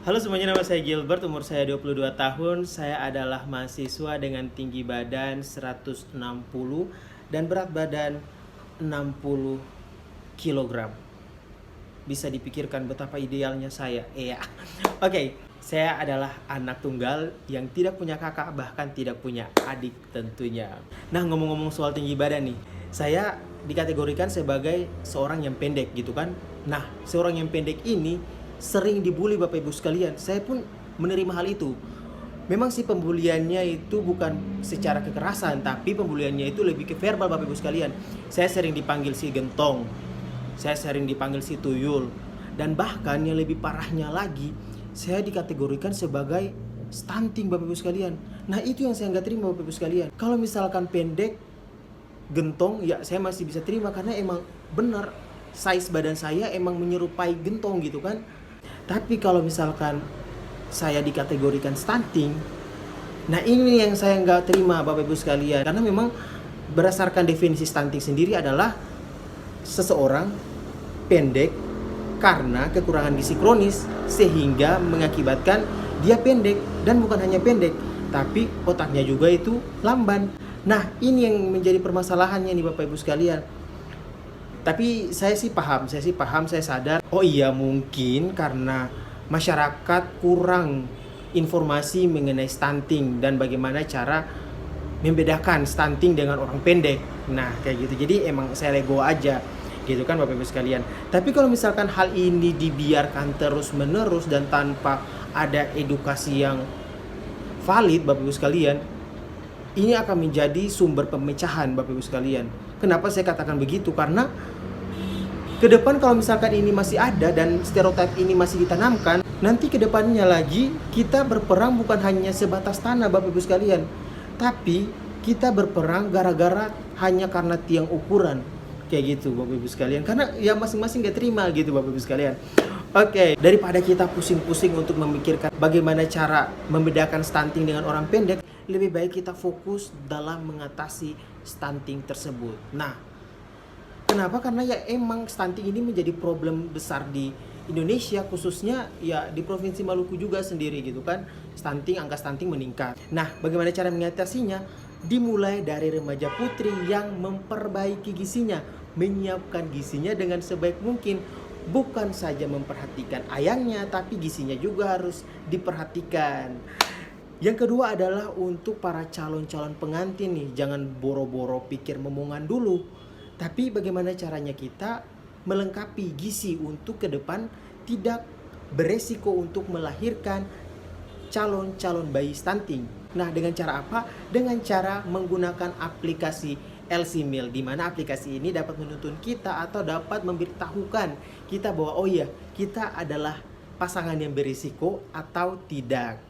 Halo semuanya, nama saya Gilbert, umur saya 22 tahun. Saya adalah mahasiswa dengan tinggi badan 160 dan berat badan 60 kilogram. Bisa dipikirkan betapa idealnya saya. Iya. Oke, saya adalah anak tunggal yang tidak punya kakak, bahkan tidak punya adik tentunya. Nah, ngomong-ngomong soal tinggi badan nih, saya dikategorikan sebagai seorang yang pendek gitu kan. Nah, seorang yang pendek ini sering dibully Bapak Ibu sekalian. Saya pun menerima hal itu. Memang sih pembuliannya itu bukan secara kekerasan, tapi pembuliannya itu lebih ke verbal Bapak Ibu sekalian. Saya sering dipanggil si gentong, saya sering dipanggil si tuyul, dan bahkan yang lebih parahnya lagi, saya dikategorikan sebagai stunting Bapak Ibu sekalian. Nah, itu yang saya nggak terima Bapak Ibu sekalian. Kalau misalkan pendek, gentong, ya saya masih bisa terima karena emang benar size badan saya emang menyerupai gentong gitu kan. Tapi kalau misalkan saya dikategorikan stunting, nah ini yang saya nggak terima Bapak Ibu sekalian. Karena memang berdasarkan definisi stunting sendiri adalah seseorang pendek karena kekurangan gizi kronis sehingga mengakibatkan dia pendek, dan bukan hanya pendek, tapi otaknya juga itu lamban. Nah ini yang menjadi permasalahannya nih Bapak Ibu sekalian. Tapi saya paham, saya sadar. Oh iya, mungkin karena masyarakat kurang informasi mengenai stunting dan bagaimana cara membedakan stunting dengan orang pendek. Nah, kayak gitu. Jadi emang saya lego aja gitu kan Bapak Ibu sekalian. Tapi kalau misalkan hal ini dibiarkan terus-menerus dan tanpa ada edukasi yang valid Bapak Ibu sekalian, ini akan menjadi sumber pemecahan Bapak Ibu sekalian. Kenapa saya katakan begitu? Karena ke depan kalau misalkan ini masih ada dan stereotip ini masih ditanamkan, nanti ke depannya lagi kita berperang bukan hanya sebatas tanah Bapak Ibu sekalian, tapi kita berperang gara-gara hanya karena tiang ukuran. Kayak gitu Bapak Ibu sekalian. Karena ya masing-masing gak terima gitu Bapak Ibu sekalian. Oke, daripada kita pusing-pusing untuk memikirkan bagaimana cara membedakan stunting dengan orang pendek, lebih baik kita fokus dalam mengatasi stunting tersebut. Nah, kenapa? Karena ya emang stunting ini menjadi problem besar di Indonesia, khususnya ya di Provinsi Maluku juga sendiri gitu kan. Angka stunting meningkat. Nah, bagaimana cara mengatasinya? Dimulai dari remaja putri yang memperbaiki gizinya, menyiapkan gizinya dengan sebaik mungkin. Bukan saja memperhatikan ayangnya, tapi gizinya juga harus diperhatikan. Yang kedua adalah untuk para calon-calon pengantin nih, jangan boro-boro pikir momongan dulu. Tapi bagaimana caranya kita melengkapi gizi untuk ke depan tidak beresiko untuk melahirkan calon-calon bayi stunting. Nah, dengan cara apa? Dengan cara menggunakan aplikasi LC Meal, di mana aplikasi ini dapat menuntun kita atau dapat memberitahukan kita bahwa oh iya, kita adalah pasangan yang berisiko atau tidak.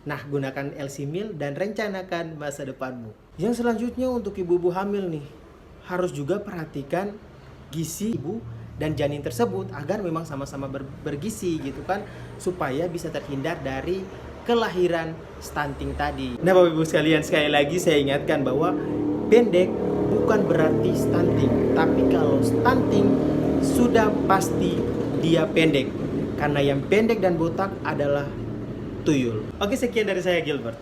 Nah, gunakan LC Meal dan rencanakan masa depanmu. Yang selanjutnya untuk ibu-ibu hamil nih, harus juga perhatikan gizi ibu dan janin tersebut agar memang sama-sama bergizi gitu kan, supaya bisa terhindar dari kelahiran stunting tadi. Nah Bapak Ibu sekalian, sekali lagi saya ingatkan bahwa pendek bukan berarti stunting, tapi kalau stunting sudah pasti dia pendek, karena yang pendek dan botak adalah tuyul. Oke, sekian dari saya Gilbert.